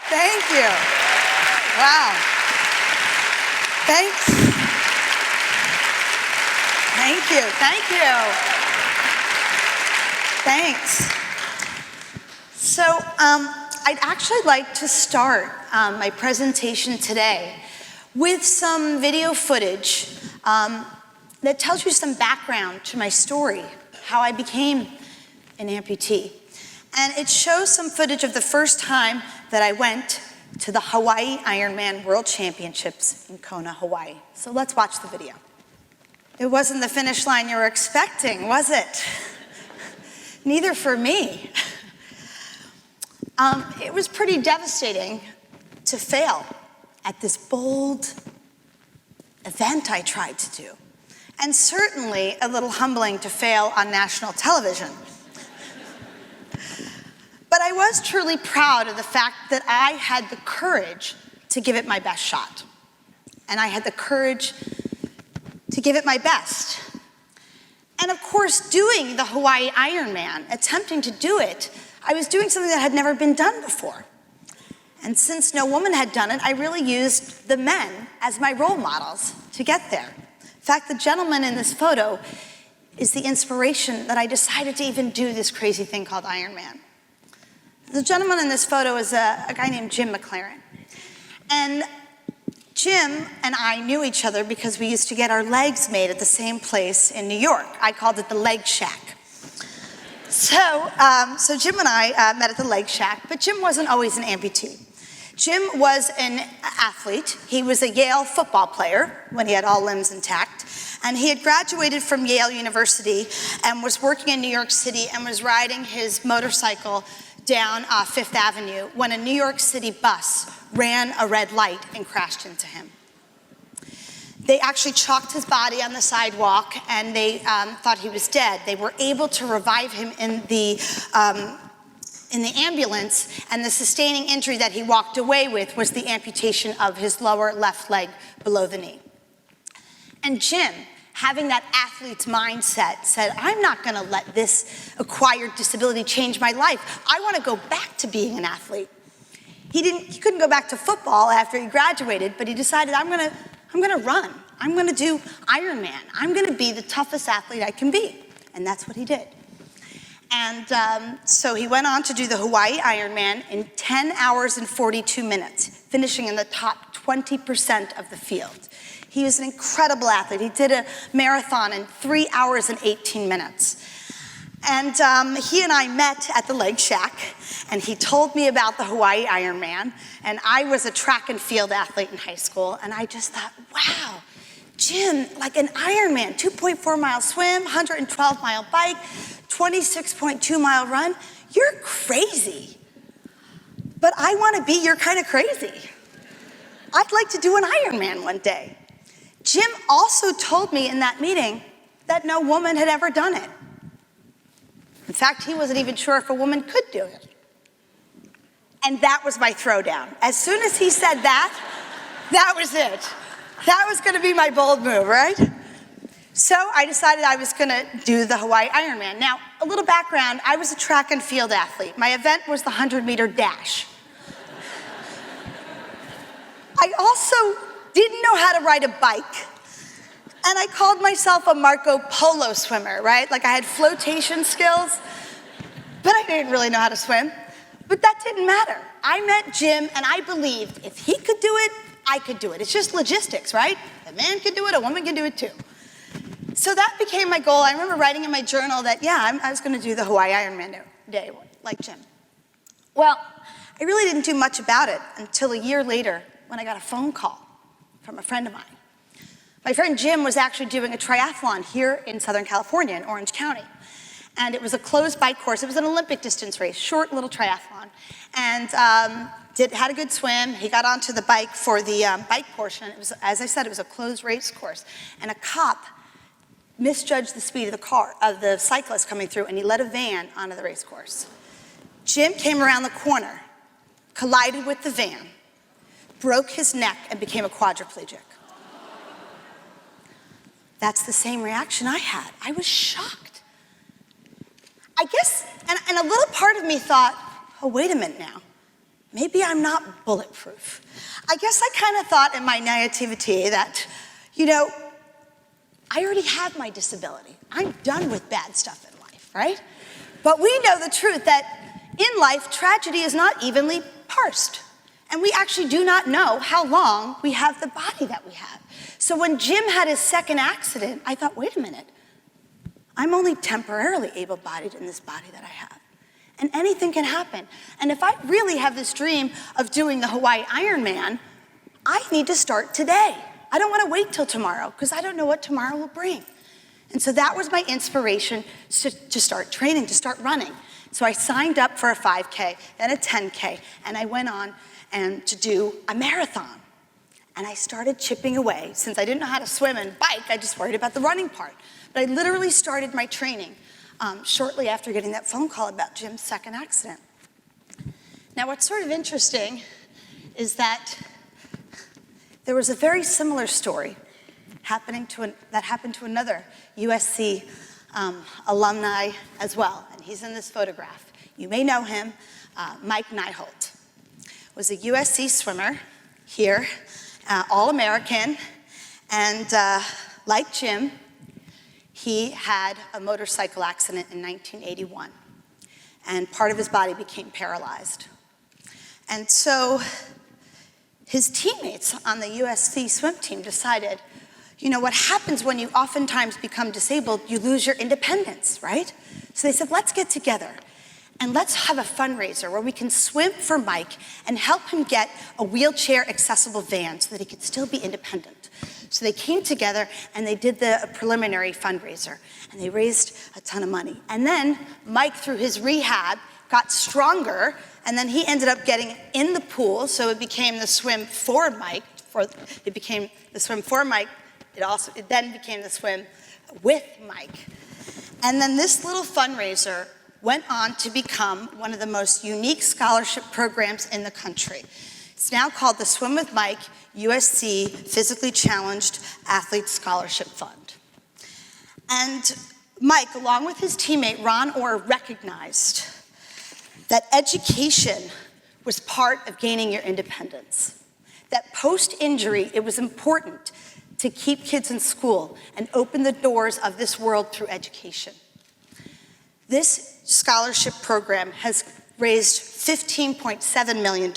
Thank you. Wow. Thanks. Thank you. Thank you. Thanks. So I'd actually like to start my presentation today with some video footage that tells you some background to my story, how I became an amputee. And it shows some footage of the first time that I went to the Hawaii Ironman World Championships in Kona, Hawaii. So let's watch the video. It wasn't the finish line you were expecting, was it? Neither for me. It was pretty devastating to fail at this bold event I tried to do. And certainly a little humbling to fail on national television. But I was truly proud of the fact that I had the courage to give it my best shot. And I had the courage to give it my best. And of course, doing the Hawaii Ironman, attempting to do it, I was doing something that had never been done before. And since no woman had done it, I really used the men as my role models to get there. In fact, the gentleman in this photo is the inspiration that I decided to even do this crazy thing called Ironman. The gentleman in this photo is a guy named Jim McLaren. And Jim and I knew each other because we used to get our legs made at the same place in New York. I called it the Leg Shack. So Jim and I met at the Leg Shack, but Jim wasn't always an amputee. Jim was an athlete. He was a Yale football player when he had all limbs intact. And he had graduated from Yale University and was working in New York City and was riding his motorcycle down Fifth Avenue when a New York City bus ran a red light and crashed into him. They actually chalked his body on the sidewalk and they thought he was dead. They were able to revive him in the ambulance, and the sustaining injury that he walked away with was the amputation of his lower left leg below the knee. And Jim, having that athlete's mindset, said, I'm not gonna let this acquired disability change my life. I wanna go back to being an athlete. He couldn't go back to football after he graduated, but he decided, I'm gonna run. I'm gonna do Ironman. I'm gonna be the toughest athlete I can be. And that's what he did. And so he went on to do the Hawaii Ironman in 10 hours and 42 minutes, finishing in the top 20% of the field. He was an incredible athlete. He did a marathon in 3 hours and 18 minutes. And he and I met at the Leg Shack, and he told me about the Hawaii Ironman, and I was a track and field athlete in high school, and I just thought, wow, Jim, like an Ironman, 2.4 mile swim, 112 mile bike, 26.2 mile run, you're crazy. But I wanna be your kind of crazy. I'd like to do an Ironman one day. Jim also told me in that meeting that no woman had ever done it. In fact, he wasn't even sure if a woman could do it. And that was my throwdown. As soon as he said that, that was it. That was gonna be my bold move, right? So I decided I was gonna do the Hawaii Ironman. Now, a little background, I was a track and field athlete. My event was the 100-meter dash. I also didn't know how to ride a bike. And I called myself a Marco Polo swimmer, right? Like I had flotation skills, but I didn't really know how to swim. But that didn't matter. I met Jim and I believed if he could do it, I could do it. It's just logistics, right? A man can do it, a woman can do it too. So that became my goal. I remember writing in my journal that, yeah, I was gonna do the Hawaii Ironman day, like Jim. Well, I really didn't do much about it until a year later when I got a phone call from a friend of mine. My friend Jim was actually doing a triathlon here in Southern California in Orange County. And it was a closed bike course. It was an Olympic distance race, short little triathlon. And had a good swim. He got onto the bike for the bike portion. It was, as I said, it was a closed race course. And a cop misjudged the speed of the cyclist coming through, and he let a van onto the race course. Jim came around the corner, collided with the van, broke his neck, and became a quadriplegic. That's the same reaction I had. I was shocked. I guess, and a little part of me thought, oh, wait a minute now. maybe I'm not bulletproof. I guess I kind of thought in my naivety that, I already have my disability. I'm done with bad stuff in life, right? But we know the truth that in life, tragedy is not evenly parsed. And we actually do not know how long we have the body that we have. So when Jim had his second accident, I thought, wait a minute, I'm only temporarily able-bodied in this body that I have. And anything can happen. And if I really have this dream of doing the Hawaii Ironman, I need to start today. I don't want to wait till tomorrow, because I don't know what tomorrow will bring. And so that was my inspiration to start training, to start running. So I signed up for a 5K, then a 10K, and I went on to do a marathon. And I started chipping away. Since I didn't know how to swim and bike, I just worried about the running part. But I literally started my training shortly after getting that phone call about Jim's second accident. Now, what's sort of interesting is that there was a very similar story that happened to another USC alumni as well, and he's in this photograph. You may know him, Mike Nyholt. Was a USC swimmer here, All-American, and like Jim, he had a motorcycle accident in 1981, and part of his body became paralyzed. And so his teammates on the USC swim team decided, what happens when you oftentimes become disabled, you lose your independence, right? So they said, let's get together and let's have a fundraiser where we can swim for Mike and help him get a wheelchair accessible van so that he could still be independent. So they came together and they did the preliminary fundraiser and they raised a ton of money. And then Mike, through his rehab, got stronger, and then he ended up getting in the pool, so it became the swim for Mike. It became the swim for Mike. It then became the swim with Mike. And then this little fundraiser went on to become one of the most unique scholarship programs in the country. It's now called the Swim with Mike USC Physically Challenged Athlete Scholarship Fund. And Mike, along with his teammate Ron Orr, recognized that education was part of gaining your independence. That post-injury, it was important to keep kids in school and open the doors of this world through education. This scholarship program has raised $15.7 million.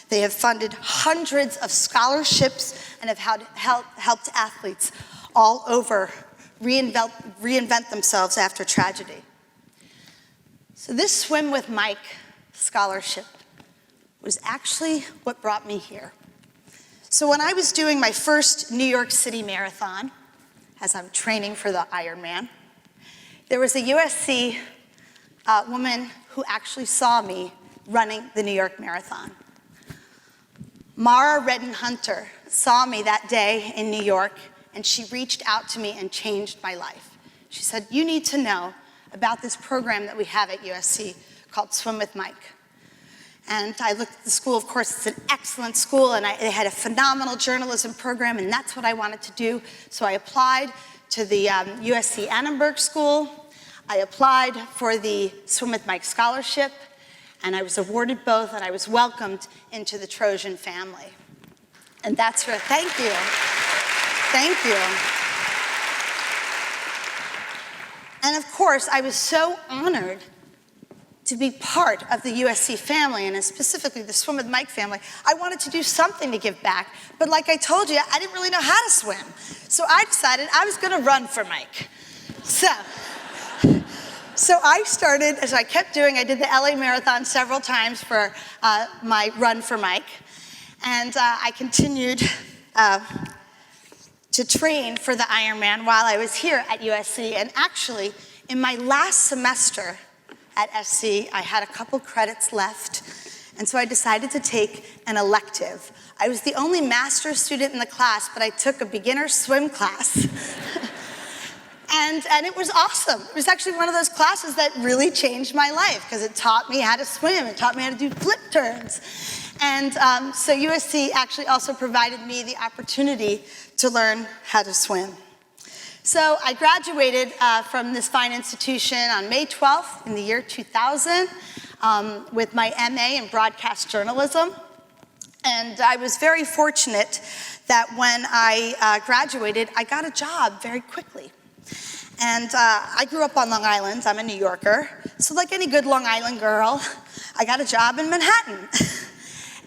They have funded hundreds of scholarships and have helped athletes all over reinvent themselves after tragedy. So this Swim with Mike scholarship was actually what brought me here. So when I was doing my first New York City marathon, as I'm training for the Ironman, there was a USC woman who actually saw me running the New York Marathon. Mara Redden-Hunter saw me that day in New York, and she reached out to me and changed my life. She said, you need to know about this program that we have at USC called Swim with Mike. And I looked at the school. Of course, it's an excellent school, and they had a phenomenal journalism program, and that's what I wanted to do. So I applied to the USC Annenberg School. I applied for the Swim with Mike scholarship, and I was awarded both, and I was welcomed into the Trojan family. And that's where, thank you. Thank you. And of course, I was so honored to be part of the USC family, and specifically the Swim with Mike family. I wanted to do something to give back, but like I told you, I didn't really know how to swim. So I decided I was gonna run for Mike. So I started, as I kept doing, I did the LA Marathon several times for my run for Mike, and I continued to train for the Ironman while I was here at USC. And actually, in my last semester at SC, I had a couple credits left, and so I decided to take an elective. I was the only master's student in the class, but I took a beginner swim class. And it was awesome. It was actually one of those classes that really changed my life because it taught me how to swim. It taught me how to do flip turns. And so USC actually also provided me the opportunity to learn how to swim. So I graduated from this fine institution on May 12th in the year 2000. with my MA in broadcast journalism. And I was very fortunate that when I graduated, I got a job very quickly. And I grew up on Long Island. I'm a New Yorker. So like any good Long Island girl, I got a job in Manhattan.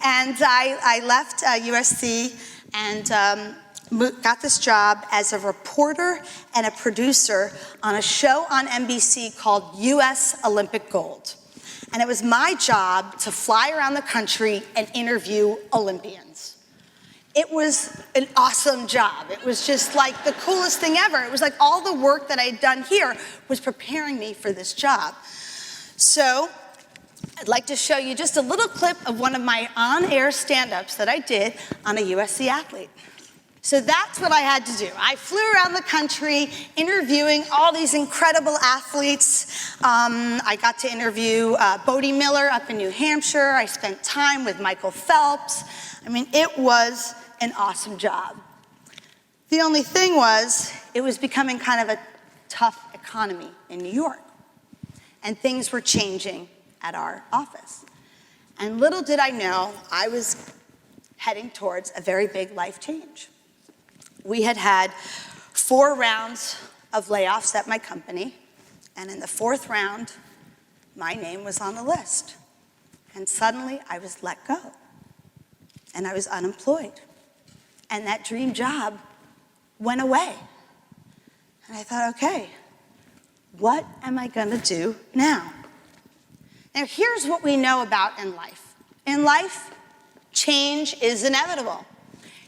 And I left USC and got this job as a reporter and a producer on a show on NBC called US Olympic Gold. And it was my job to fly around the country and interview Olympians. It was an awesome job. It was just like the coolest thing ever. It was like all the work that I had done here was preparing me for this job. So I'd like to show you just a little clip of one of my on-air stand-ups that I did on a USC athlete. So that's what I had to do. I flew around the country interviewing all these incredible athletes. I got to interview Bodie Miller up in New Hampshire. I spent time with Michael Phelps. I mean, it was an awesome job. The only thing was, it was becoming kind of a tough economy in New York. And things were changing at our office. And little did I know, I was heading towards a very big life change. We had had 4 rounds of layoffs at my company, and in the 4th round, my name was on the list. And suddenly, I was let go, and I was unemployed. And that dream job went away. And I thought, okay, what am I gonna do now? Now, here's what we know about in life. In life, change is inevitable.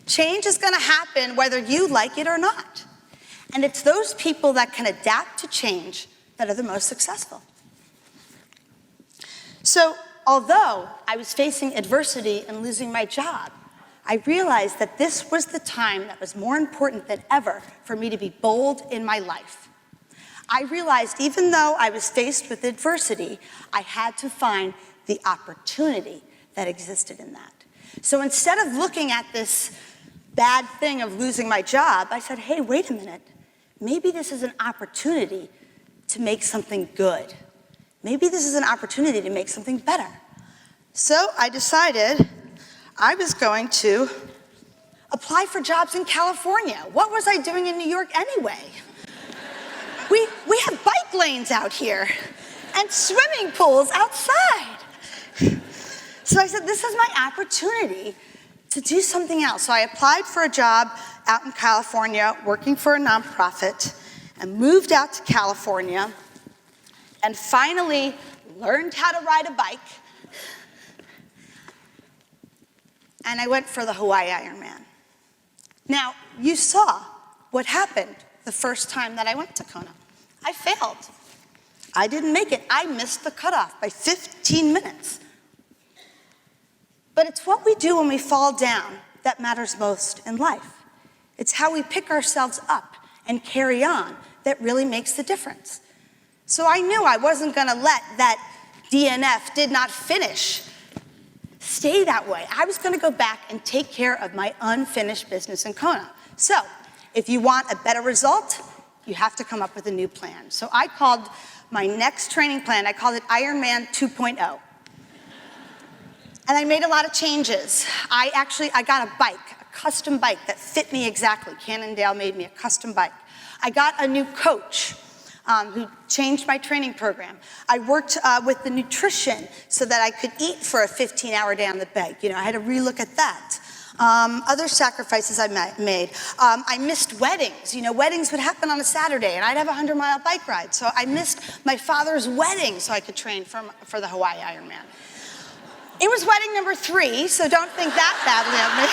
Change is gonna happen whether you like it or not. And it's those people that can adapt to change that are the most successful. So, although I was facing adversity and losing my job, I realized that this was the time that was more important than ever for me to be bold in my life. I realized even though I was faced with adversity, I had to find the opportunity that existed in that. So instead of looking at this bad thing of losing my job, I said, hey, wait a minute. Maybe this is an opportunity to make something good. Maybe this is an opportunity to make something better. So I decided I was going to apply for jobs in California. What was I doing in New York anyway? We have bike lanes out here and swimming pools outside. So I said, this is my opportunity to do something else. So I applied for a job out in California, working for a nonprofit, and moved out to California, and finally learned how to ride a bike. And I went for the Hawaii Ironman. Now, you saw what happened the first time that I went to Kona. I failed. I didn't make it. I missed the cutoff by 15 minutes. But it's what we do when we fall down that matters most in life. It's how we pick ourselves up and carry on that really makes the difference. So I knew I wasn't gonna let that DNF, did not finish, stay that way. I was gonna go back and take care of my unfinished business in Kona. So if you want a better result, you have to come up with a new plan. So I called my next training plan, I called it Ironman 2.0. And I made a lot of changes. I got a bike, a custom bike that fit me exactly. Cannondale made me a custom bike. I got a new coach who changed my training program. I worked with the nutrition so that I could eat for a 15-hour day on the bike. You know, I had to relook at that. Other sacrifices I made. I missed weddings. You know, weddings would happen on a Saturday, and I'd have a 100-mile bike ride. So I missed my father's wedding so I could train for the Hawaii Ironman. It was wedding number 3, so don't think that badly of me.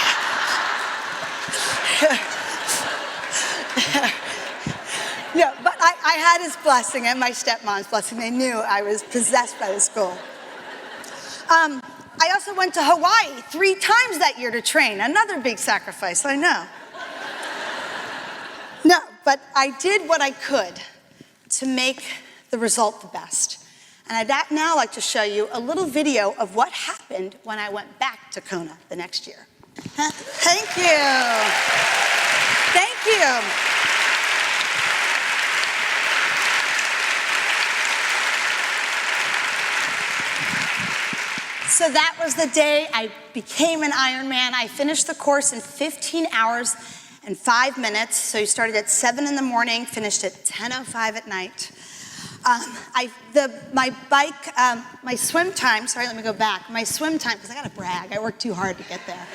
No, but I had his blessing and my stepmom's blessing. They knew I was possessed by this goal. I also went to Hawaii 3 times that year to train. Another big sacrifice, I know. No, but I did what I could to make the result the best. And I'd now like to show you a little video of what happened when I went back to Kona the next year. Thank you. Thank you. So that was the day I became an Ironman. I finished the course in 15 hours and 5 minutes. So you started at 7 in the morning, finished at 10:05 at night. My swim time, sorry, let me go back. My swim time, because I gotta brag, I worked too hard to get there.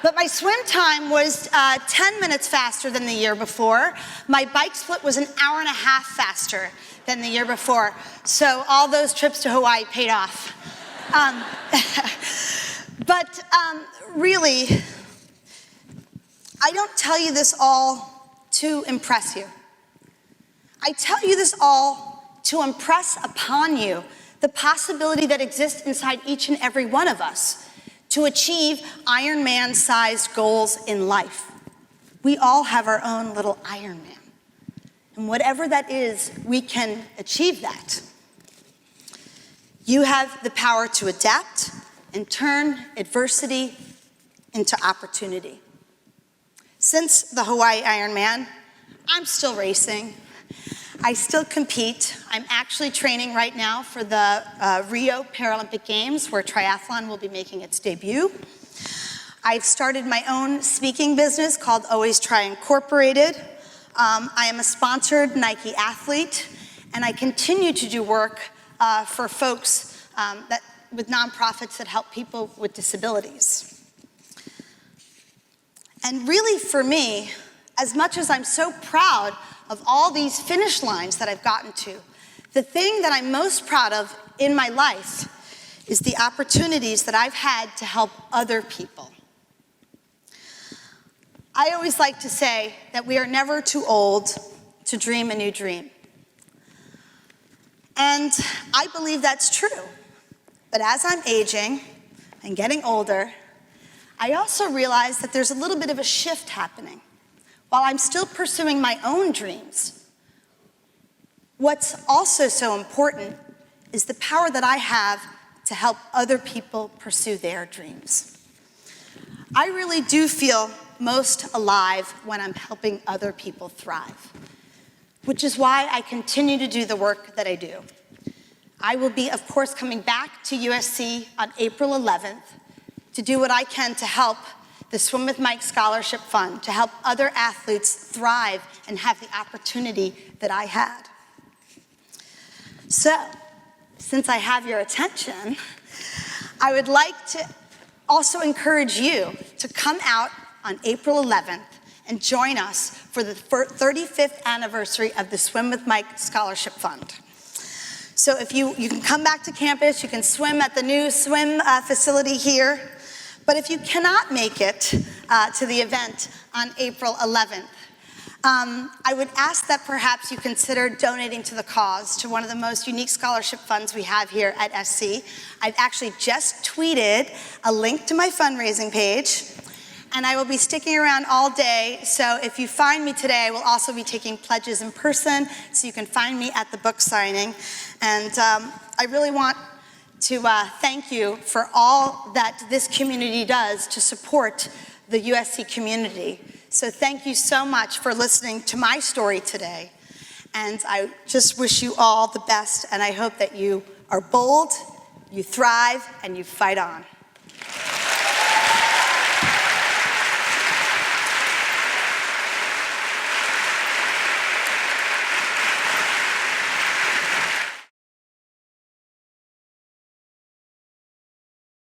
But my swim time was 10 minutes faster than the year before. My bike split was an hour and a half faster than the year before. So all those trips to Hawaii paid off. But really, I don't tell you this all to impress you. I tell you this all to impress upon you the possibility that exists inside each and every one of us to achieve Ironman-sized goals in life. We all have our own little Ironman. And whatever that is, we can achieve that. You have the power to adapt and turn adversity into opportunity. Since the Hawaii Ironman, I'm still racing. I still compete. I'm actually training right now for the Rio Paralympic Games, where triathlon will be making its debut. I've started my own speaking business called Always Try Incorporated. I am a sponsored Nike athlete, and I continue to do work for folks with nonprofits that help people with disabilities. And really, for me, as much as I'm so proud of all these finish lines that I've gotten to, the thing that I'm most proud of in my life is the opportunities that I've had to help other people. I always like to say that we are never too old to dream a new dream. And I believe that's true. But as I'm aging and getting older, I also realize that there's a little bit of a shift happening. While I'm still pursuing my own dreams, what's also so important is the power that I have to help other people pursue their dreams. I really do feel most alive when I'm helping other people thrive, which is why I continue to do the work that I do. I will be, of course, coming back to USC on April 11th to do what I can to help the Swim with Mike Scholarship Fund, to help other athletes thrive and have the opportunity that I had. So, since I have your attention, I would like to also encourage you to come out on April 11th and join us for the 35th anniversary of the Swim with Mike Scholarship Fund. So if you can come back to campus, you can swim at the new swim facility here. But if you cannot make it to the event on April 11th, I would ask that perhaps you consider donating to the cause, to one of the most unique scholarship funds we have here at SC. I've actually just tweeted a link to my fundraising page, and I will be sticking around all day. So if you find me today, I will also be taking pledges in person, so you can find me at the book signing. And I really want to thank you for all that this community does to support the USC community. So thank you so much for listening to my story today. And I just wish you all the best, and I hope that you are bold, you thrive, and you fight on.